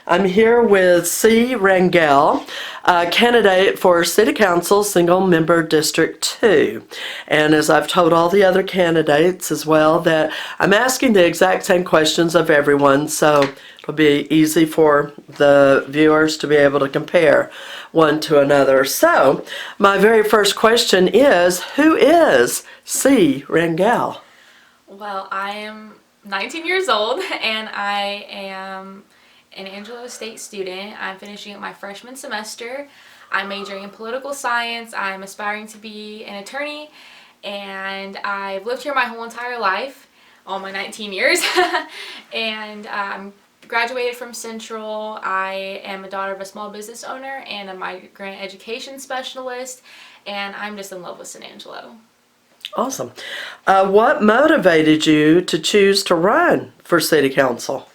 I'm here with C. Rangel, candidate for City Council Single Member District 2. And as I've told all the other candidates as well, that I'm asking the exact same questions of everyone, so it'll be easy for the viewers to be able to compare one to another. So, my very first question is, who is C. Rangel? Well, I am 19 years old and I am an Angelo State student. I'm finishing up my freshman semester. I'm majoring in political science. I'm aspiring to be an attorney, and I've lived here my whole entire life, all my 19 years. And graduated from Central. I am a daughter of a small business owner and a migrant education specialist, and I'm just in love with San Angelo. Awesome. What motivated you to choose to run for City Council?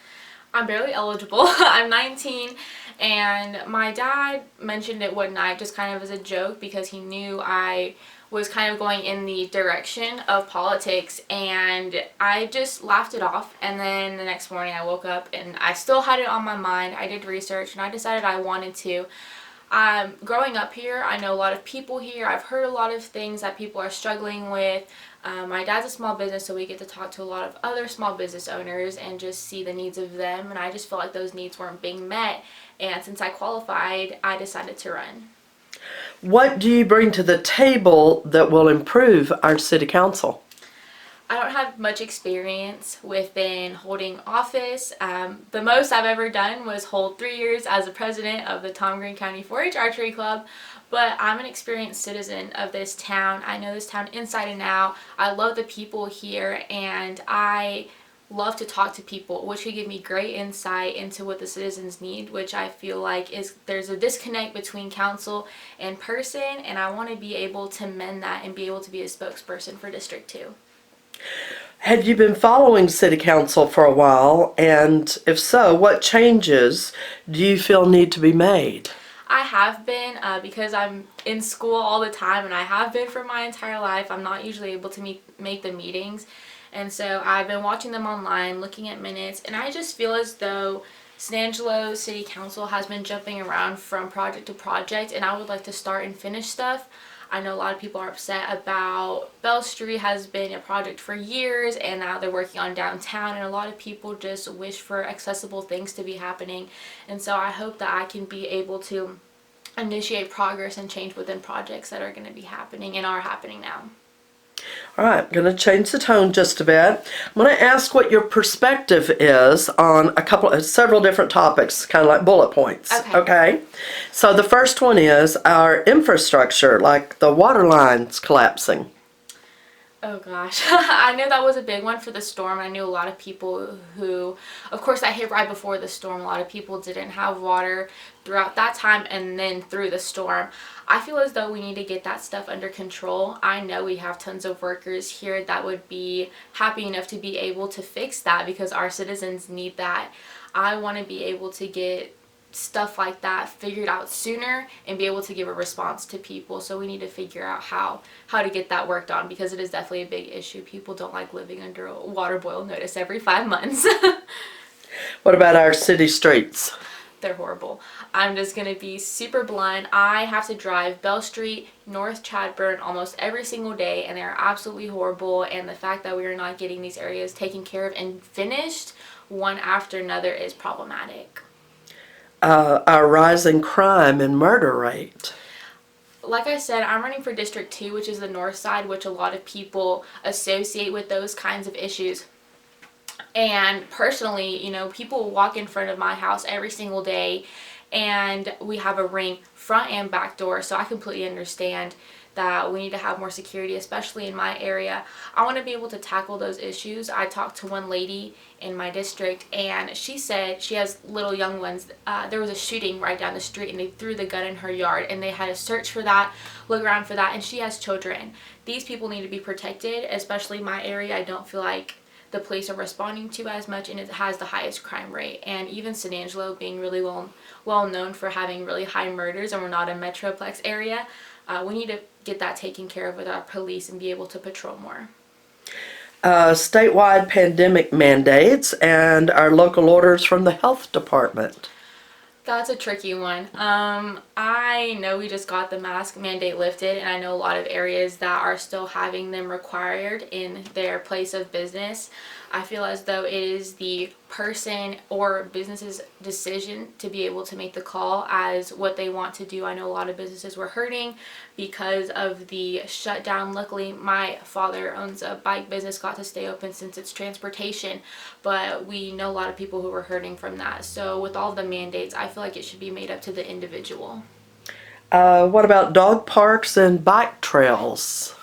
I'm barely eligible. I'm 19, and my dad mentioned it one night just kind of as a joke because he knew I was kind of going in the direction of politics, and I just laughed it off. And then the next morning I woke up and I still had it on my mind. I did research and I decided I wanted to. Growing up here, I know a lot of people here. I've heard a lot of things that people are struggling with. My dad's a small business, so we get to talk to a lot of other small business owners and just see the needs of them. And I just felt like those needs weren't being met. And since I qualified, I decided to run. What do you bring to the table that will improve our City Council? I don't have much experience within holding office. The most I've ever done was hold 3 years as the president of the Tom Green County 4-H Archery Club, but I'm an experienced citizen of this town. I know this town inside and out. I love the people here, and I love to talk to people, which could give me great insight into what the citizens need, which I feel like there's a disconnect between council and person, and I want to be able to mend that and be able to be a spokesperson for District 2. Had you been following City Council for a while, and if so, what changes do you feel need to be made? I have been because I'm in school all the time, and I have been for my entire life. I'm not usually able to make the meetings, and so I've been watching them online, looking at minutes, and I just feel as though San Angelo City Council has been jumping around from project to project, and I would like to start and finish stuff. I know a lot of people are upset about Bell Street has been a project for years, and now they're working on downtown, and a lot of people just wish for accessible things to be happening. And so I hope that I can be able to initiate progress and change within projects that are going to be happening and are happening now. All right, I'm going to change the tone just a bit. I'm going to ask what your perspective is on several different topics, kind of like bullet points. Okay? So the first one is our infrastructure, like the water lines collapsing. Oh gosh, I know that was a big one for the storm. I knew a lot of people who, of course, that hit right before the storm. A lot of people didn't have water throughout that time and then through the storm. I feel as though we need to get that stuff under control. I know we have tons of workers here that would be happy enough to be able to fix that because our citizens need that. I want to be able to get stuff like that figured out sooner and be able to give a response to people. So we need to figure out how to get that worked on, because it is definitely a big issue. People don't like living under a water boil notice every 5 months. What about our city streets? They're horrible. I'm just gonna be super blunt. I have to drive Bell Street, North Chadburn almost every single day, and they're absolutely horrible. And the fact that we are not getting these areas taken care of and finished one after another is problematic. Our rising crime and murder rate. Like I said, I'm running for District 2, which is the north side, which a lot of people associate with those kinds of issues. And personally, you know, people walk in front of my house every single day, and we have a ring front and back door, so I completely understand that we need to have more security, especially in my area. I want to be able to tackle those issues. I talked to one lady in my district, and she said she has little young ones. There was a shooting right down the street, and they threw the gun in her yard, and they had to search for that, look around for that, and she has children. These people need to be protected, especially my area. I don't feel like the police are responding to as much, and it has the highest crime rate. And even San Angelo being really well known for having really high murders, and we're not a metroplex area, we need to get that taken care of with our police and be able to patrol more. Statewide pandemic mandates and our local orders from the health department. That's a tricky one. I know we just got the mask mandate lifted, and I know a lot of areas that are still having them required in their place of business. I feel as though it is the person or business's decision to be able to make the call as what they want to do. I know a lot of businesses were hurting because of the shutdown. Luckily, my father owns a bike business, got to stay open since it's transportation, but we know a lot of people who were hurting from that. So with all the mandates, I feel like it should be made up to the individual. What about dog parks and bike trails?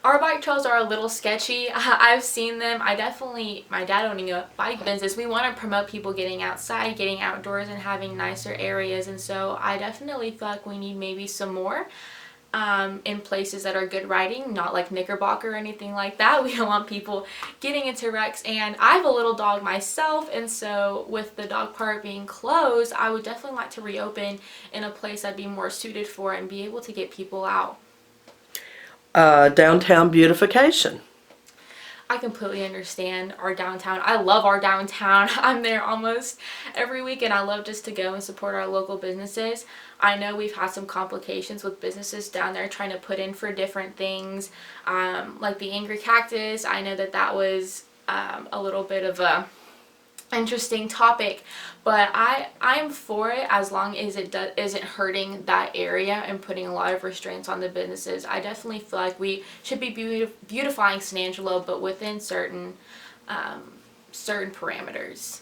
Our bike trails are a little sketchy. I've seen them. My dad owning a bike business, we want to promote people getting outside, getting outdoors, and having nicer areas. And so I definitely feel like we need maybe some more in places that are good riding, not like Knickerbocker or anything like that. We don't want people getting into wrecks. And I have a little dog myself, and so with the dog park being closed, I would definitely like to reopen in a place that'd be more suited for it and be able to get people out. Downtown beautification. I completely understand our downtown. I love our downtown. I'm there almost every week, and I love just to go and support our local businesses. I know we've had some complications with businesses down there trying to put in for different things, like the Angry Cactus. I know that was a little bit of a interesting topic, but I'm for it as long as isn't hurting that area and putting a lot of restraints on the businesses. I definitely feel like we should be beautifying San Angelo, but within certain parameters.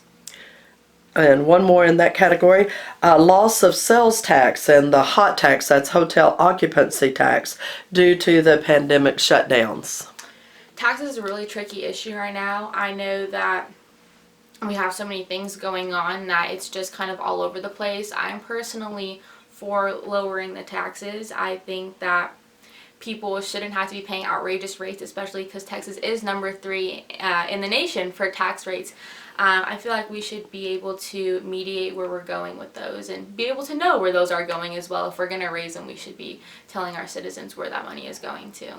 And one more in that category, loss of sales tax and the hot tax, that's hotel occupancy tax, due to the pandemic shutdowns. Taxes is a really tricky issue right now. I know that we have so many things going on that it's just kind of all over the place. I'm personally for lowering the taxes. I think that people shouldn't have to be paying outrageous rates, especially because Texas is number 3 in the nation for tax rates. I feel like we should be able to mediate where we're going with those and be able to know where those are going as well. If we're going to raise them, we should be telling our citizens where that money is going to.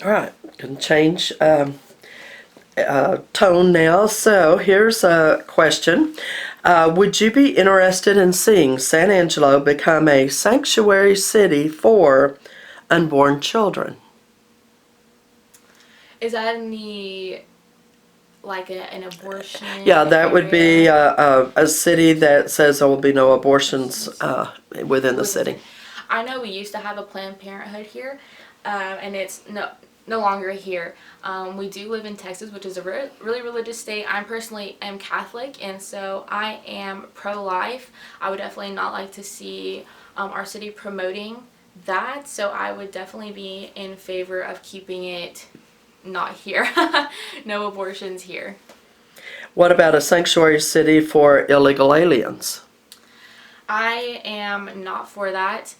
All right, can change tone now. So here's a question. Would you be interested in seeing San Angelo become a sanctuary city for unborn children? Is that in the, like an abortion? Yeah, that would be area? a city that says there will be no abortions within the city. I know we used to have a Planned Parenthood here, and it's no longer here. We do live in Texas, which is a really religious state. I personally am Catholic, and so I am pro-life. I would definitely not like to see our city promoting that, so I would definitely be in favor of keeping it not here. No abortions here. What about a sanctuary city for illegal aliens? I am not for that.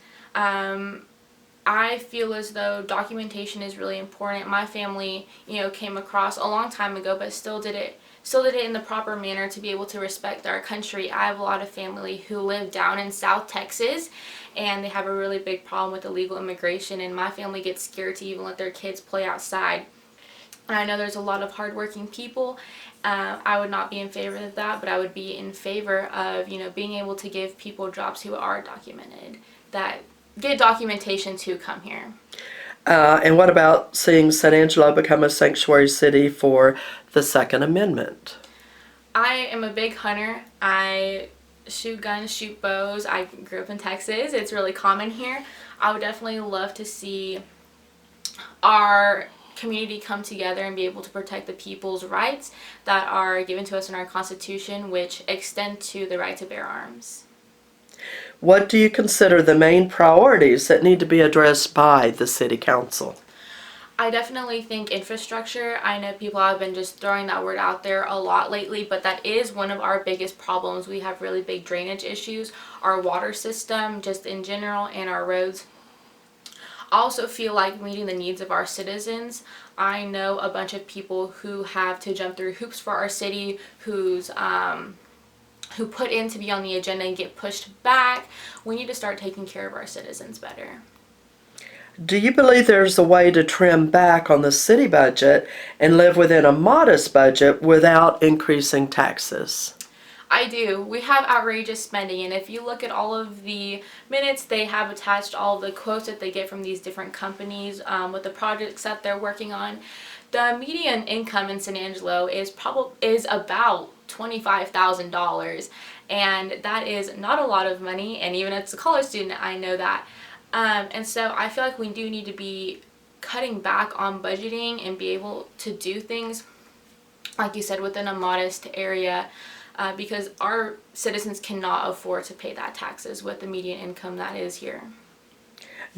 I feel as though documentation is really important. My family, came across a long time ago, but still did it in the proper manner to be able to respect our country. I have a lot of family who live down in South Texas, and they have a really big problem with illegal immigration, and my family gets scared to even let their kids play outside. And I know there's a lot of hardworking people. I would not be in favor of that, but I would be in favor of, being able to give people jobs who are documented, that get documentation to come here. And what about seeing San Angelo become a sanctuary city for the Second Amendment? I am a big hunter. I shoot guns, shoot bows. I grew up in Texas. It's really common here. I would definitely love to see our community come together and be able to protect the people's rights that are given to us in our Constitution, which extend to the right to bear arms. What do you consider the main priorities that need to be addressed by the City Council? I definitely think infrastructure. I know people have been just throwing that word out there a lot lately, but that is one of our biggest problems. We have really big drainage issues, our water system just in general, and our roads. I also feel like meeting the needs of our citizens. I know a bunch of people who have to jump through hoops for our city, who put in to be on the agenda and get pushed back. We need to start taking care of our citizens better. Do you believe there's a way to trim back on the city budget and live within a modest budget without increasing taxes? I do. We have outrageous spending, and if you look at all of the minutes, they have attached all of the quotes that they get from these different companies with the projects that they're working on. The median income in San Angelo is about $25,000, and that is not a lot of money. And even as a college student, I know that. And so I feel like we do need to be cutting back on budgeting and be able to do things, like you said, within a modest area. Because our citizens cannot afford to pay that taxes with the median income that is here.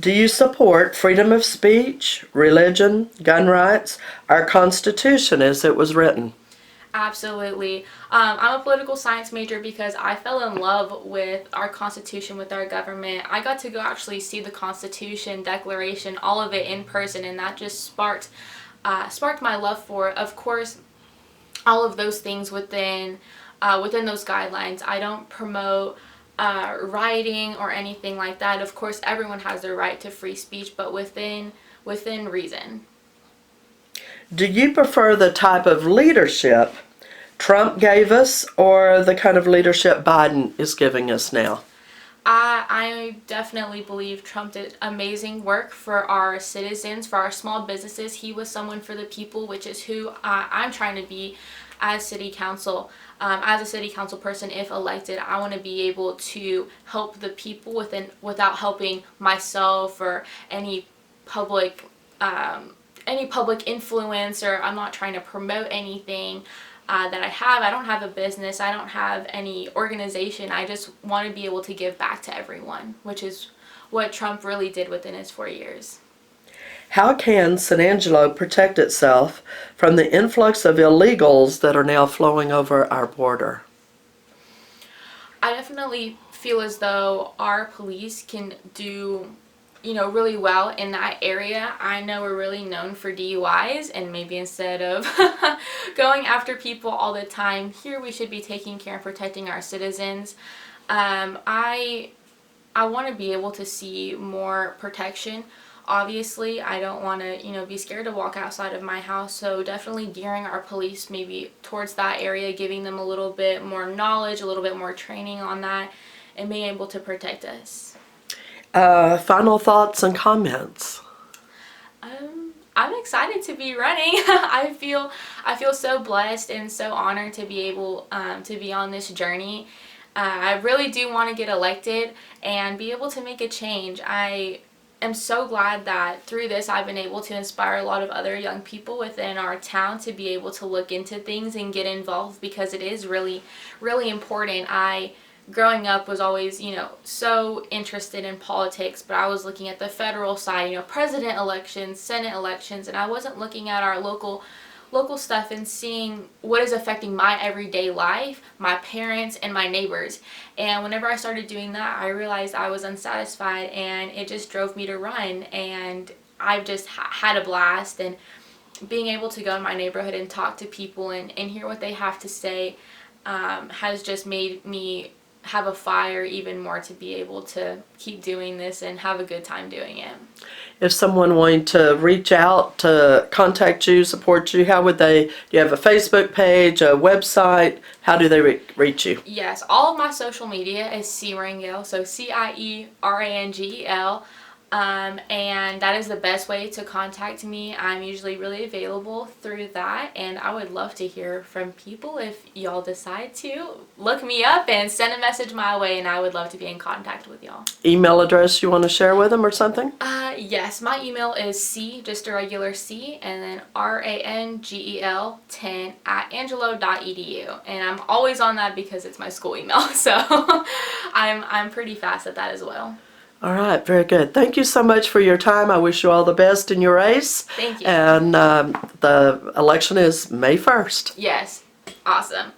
Do you support freedom of speech, religion, gun rights, our Constitution as it was written? Absolutely. I'm a political science major because I fell in love with our Constitution, with our government. I got to go actually see the Constitution, Declaration, all of it in person, and that just sparked my love for it. Of course, all of those things within those guidelines. I don't promote rioting or anything like that. Of course, everyone has their right to free speech, but within reason. Do you prefer the type of leadership Trump gave us or the kind of leadership Biden is giving us now? I definitely believe Trump did amazing work for our citizens, for our small businesses. He was someone for the people, which is who I'm trying to be as city council. As a city council person, if elected, I want to be able to help the people without helping myself or any public influence, or I'm not trying to promote anything that I have. I don't have a business. I don't have any organization. I just want to be able to give back to everyone, which is what Trump really did within his 4 years. How can San Angelo protect itself from the influx of illegals that are now flowing over our border? I definitely feel as though our police can do, really well in that area. I know we're really known for DUIs, and maybe instead of going after people all the time, here we should be taking care and protecting our citizens. I want to be able to see more protection. Obviously, I don't want to, be scared to walk outside of my house, so definitely gearing our police maybe towards that area, giving them a little bit more knowledge, a little bit more training on that, and being able to protect us. Final thoughts and comments? I'm excited to be running. I feel so blessed and so honored to be able to be on this journey. I really do want to get elected and be able to make a change. I am so glad that through this I've been able to inspire a lot of other young people within our town to be able to look into things and get involved, because it is really, really important. Growing up was always, so interested in politics, but I was looking at the federal side, president elections, Senate elections, and I wasn't looking at our local stuff and seeing what is affecting my everyday life, my parents, and my neighbors. And whenever I started doing that, I realized I was unsatisfied, and it just drove me to run. And I've just had a blast, and being able to go in my neighborhood and talk to people and hear what they have to say has just made me have a fire even more to be able to keep doing this and have a good time doing it. If someone wanted to reach out to contact you, support you, how would they? Do you have a Facebook page, a website? How do they reach you? Yes, all of my social media is Rangel, so CIERANGEL. And that is the best way to contact me. I'm usually really available through that, and I would love to hear from people. If y'all decide to look me up and send a message my way, and I would love to be in contact with y'all. Email address you want to share with them or something? Yes, my email is just a regular C, and then RANGEL10@angelo.edu, and I'm always on that because it's my school email, so I'm pretty fast at that as well. All right, very good. Thank you so much for your time. I wish you all the best in your race. Thank you. And the election is May 1st. Yes, awesome.